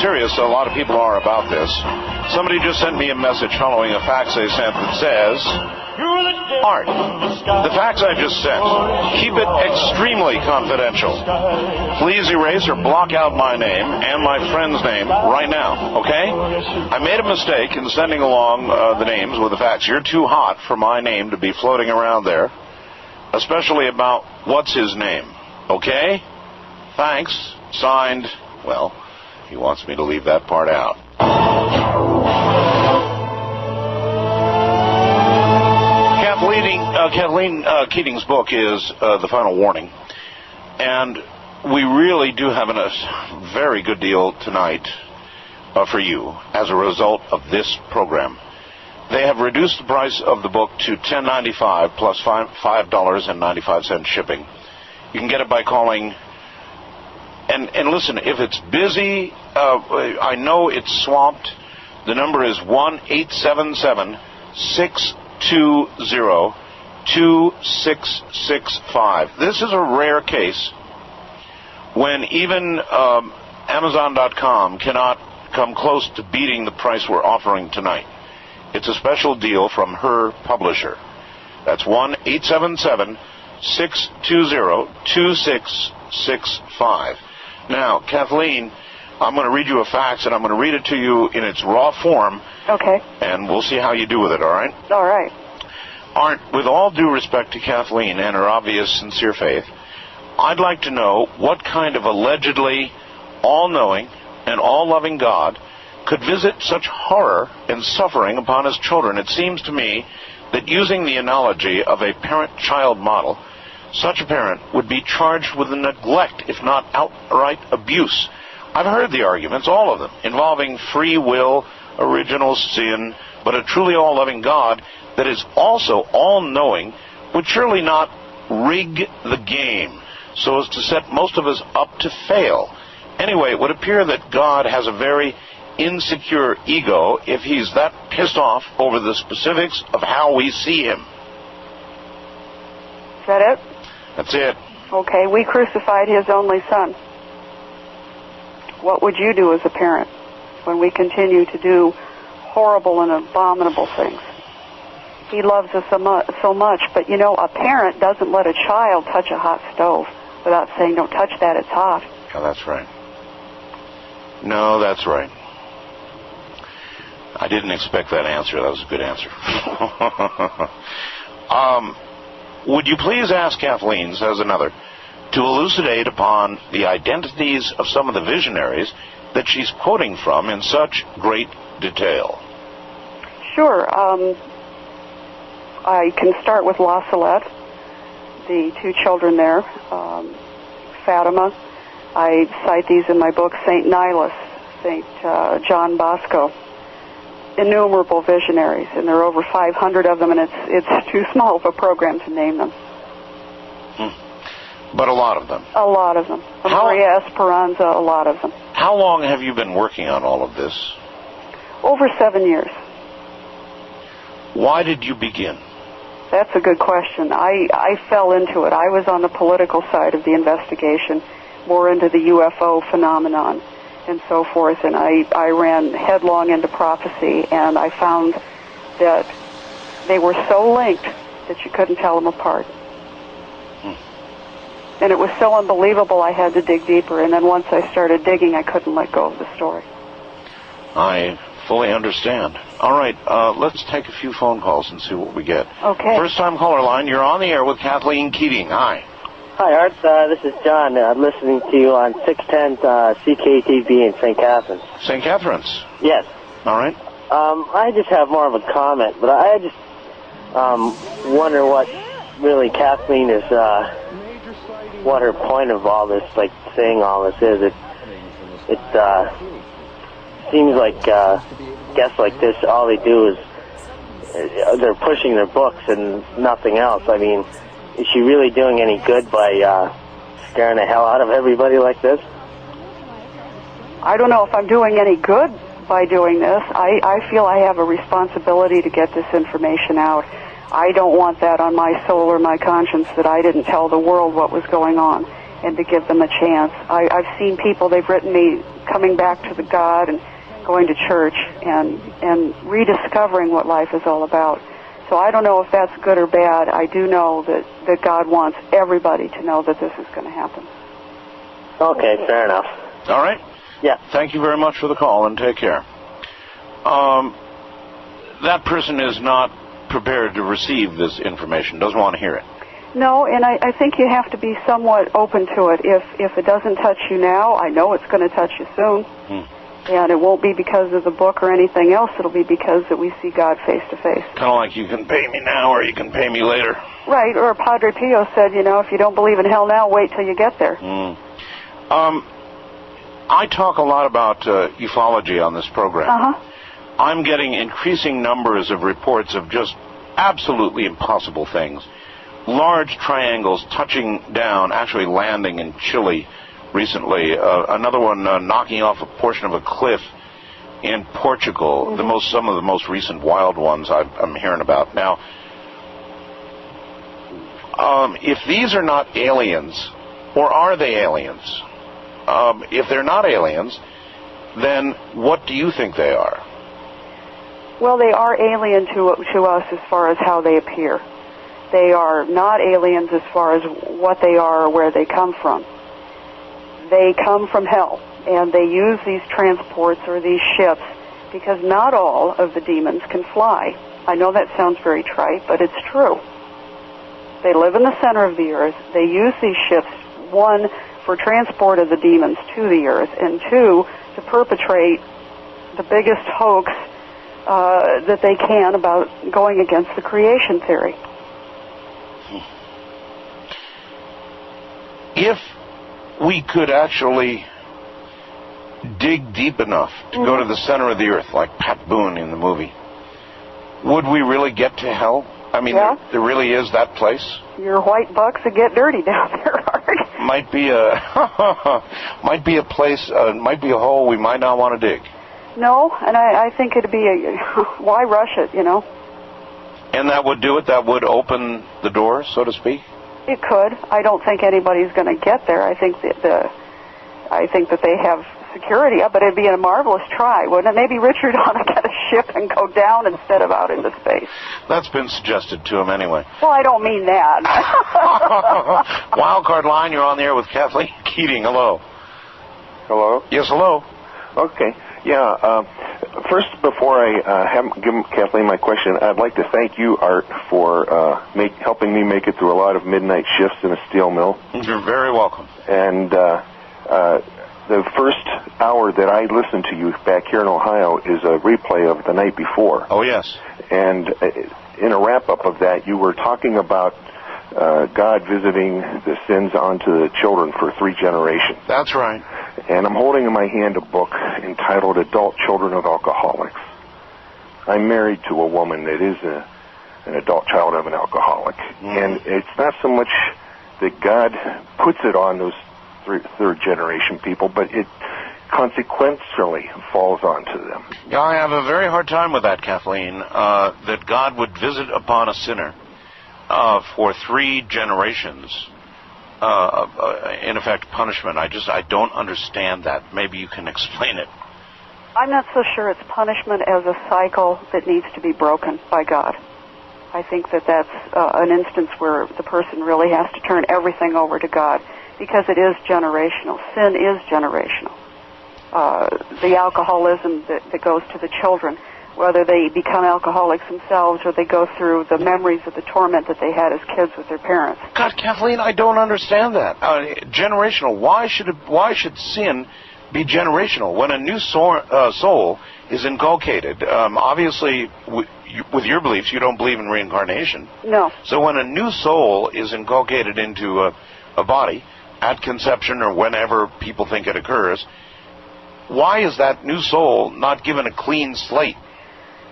Serious, a lot of people are about this. Somebody just sent me a message following a fax they sent that says, Art, the fax I just sent, keep it extremely confidential. Please erase or block out my name and my friend's name right now, okay? I made a mistake in sending along the names with the fax. You're too hot for my name to be floating around there, especially about what's his name, okay? Thanks. Signed, well, he wants me to leave that part out. Kathleen Keating's book is The Final Warning, and we really do have a very good deal tonight for you as a result of this program. They have reduced the price of the book to $10.95 plus $5.95 shipping. You can get it by calling. And listen, if it's busy, I know it's swamped. The number is 1-877-620-2665. This is a rare case when even Amazon.com cannot come close to beating the price we're offering tonight. It's a special deal from her publisher. That's 1-877-620-2665. Now, Kathleen, I'm going to read you a fax, and I'm going to read it to you in its raw form. Okay. And we'll see how you do with it, all right? All right. Art, with all due respect to Kathleen and her obvious sincere faith, I'd like to know what kind of allegedly all-knowing and all-loving God could visit such horror and suffering upon his children. It seems to me that using the analogy of a parent-child model, such a parent would be charged with neglect, if not outright abuse. I've heard the arguments, all of them, involving free will, original sin, but a truly all-loving God that is also all-knowing would surely not rig the game so as to set most of us up to fail. Anyway, it would appear that God has a very insecure ego if he's that pissed off over the specifics of how we see him. Is that it? That's it. Okay, we crucified his only son. What would you do as a parent when we continue to do horrible and abominable things? He loves us so much, but you know, a parent doesn't let a child touch a hot stove without saying, don't touch that, it's hot. Yeah, that's right. No, that's right. I didn't expect that answer. That was a good answer. Would you please ask Kathleen, says another, to elucidate upon the identities of some of the visionaries that she's quoting from in such great detail? Sure. I can start with La Salette, the two children there, Fatima. I cite these in my book, St. Nihilus, St. John Bosco. Innumerable visionaries, and there are over 500 of them, and it's too small of a program to name them. But a lot of them. A lot of them. Maria Esperanza, a lot of them. How long have you been working on all of this? Over 7 years. Why did you begin? That's a good question. I fell into it. I was on the political side of the investigation, more into the UFO phenomenon and so forth, and I ran headlong into prophecy, and I found that they were so linked that you couldn't tell them apart. And it was so unbelievable I had to dig deeper, and then once I started digging, I couldn't let go of the story. I fully understand. All right, let's take a few phone calls and see what we get. Okay. First-time caller line, you're on the air with Kathleen Keating. Hi. Hi, Art. This is John. I'm listening to you on 610 CKTV in St. Catharines. St. Catharines? Yes. All right. I just have more of a comment, but I just wonder what really Kathleen is, what her point of all this, like saying all this is. It seems like guests like this, all they do is they're pushing their books and nothing else. I mean, is she really doing any good by scaring the hell out of everybody like this? I don't know if I'm doing any good by doing this. I feel I have a responsibility to get this information out. I don't want that on my soul or my conscience that I didn't tell the world what was going on. and to give them a chance. I've seen people, they've written me, coming back to the God and going to church and rediscovering what life is all about. So I don't know if that's good or bad. I do know that God wants everybody to know that this is going to happen. Okay, fair enough. All right? Yeah. Thank you very much for the call, and take care. That person is not prepared to receive this information, doesn't want to hear it. No, and I think you have to be somewhat open to it. If it doesn't touch you now, I know it's going to touch you soon. And it won't be because of the book or anything else. It'll be because that we see God face to face. Kind of like you can pay me now or you can pay me later. Right, or Padre Pio said, if you don't believe in hell now, wait till you get there. I talk a lot about ufology on this program. Uh-huh. I'm getting increasing numbers of reports of just absolutely impossible things. Large triangles touching down, actually landing in Chile recently. Another one knocking off a portion of a cliff in Portugal. Some of the most recent wild ones I'm hearing about. Now, if these are not aliens, or are they aliens? If they're not aliens, then what do you think they are? Well, they are alien to us as far as how they appear. They are not aliens as far as what they are or where they come from. They come from hell, and they use these transports or these ships because not all of the demons can fly. I know that sounds very trite, but it's true. They live in the center of the earth. They use these ships, one, for transport of the demons to the earth, and two, to perpetrate the biggest hoax that they can about going against the creation theory. If we could actually dig deep enough to go to the center of the earth, like Pat Boone in the movie, would we really get to hell? I mean, there really is that place? Your white bucks that get dirty down there, Art. Might be a place, might be a hole we might not want to dig. No, and I think it'd be why rush it, And that would do it? That would open the door, so to speak? It could. I don't think anybody's going to get there. I think that they have security, but it'd be a marvelous try, wouldn't it? Maybe Richard ought to get a ship and go down instead of out into space. That's been suggested to him anyway. Well, I don't mean that. Wildcard line, you're on the air with Kathleen Keating. Hello. Hello? Yes, hello. Okay. Yeah, first, before I give Kathleen my question, I'd like to thank you, Art, for helping me make it through a lot of midnight shifts in a steel mill. You're very welcome. And the first hour that I listened to you back here in Ohio is a replay of the night before. Oh, yes. And in a wrap-up of that, you were talking about God visiting the sins onto the children for 3 generations. That's right. And I'm holding in my hand a book entitled Adult Children of Alcoholics. I'm married to a woman that is an adult child of an alcoholic. And it's not so much that God puts it on those third generation people, but it consequentially falls onto them. Yeah, I have a very hard time with that, Kathleen, that God would visit upon a sinner for 3 generations. In effect, punishment. I don't understand that. Maybe you can explain it. I'm not so sure it's punishment as a cycle that needs to be broken by God. I think that that's an instance where the person really has to turn everything over to God, because it is generational. Sin is generational. The alcoholism that goes to the children, whether they become alcoholics themselves or they go through the memories of the torment that they had as kids with their parents. God, Kathleen, I don't understand that. Generational. Why should sin be generational? When a new soul is inculcated, obviously, with your beliefs, you don't believe in reincarnation. No. So when a new soul is inculcated into a body at conception or whenever people think it occurs, why is that new soul not given a clean slate?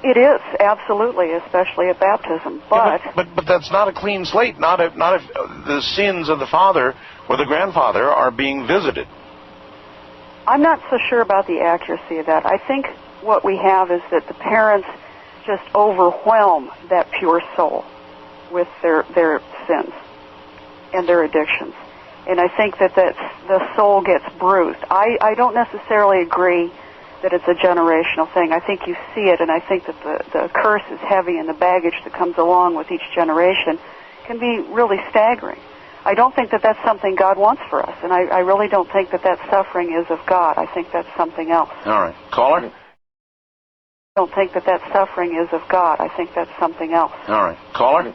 It is, absolutely, especially at baptism. But but that's not a clean slate. Not if the sins of the father or the grandfather are being visited. I'm not so sure about the accuracy of that. I think what we have is that the parents just overwhelm that pure soul with their sins and their addictions. And I think that the soul gets bruised. I don't necessarily agree that it's a generational thing. I think you see it, and I think that the curse is heavy, and the baggage that comes along with each generation can be really staggering. I don't think that that's something God wants for us, and I really don't think that that suffering is of God. I think that's something else. All right. Caller? I don't think that that suffering is of God. I think that's something else. All right. Caller?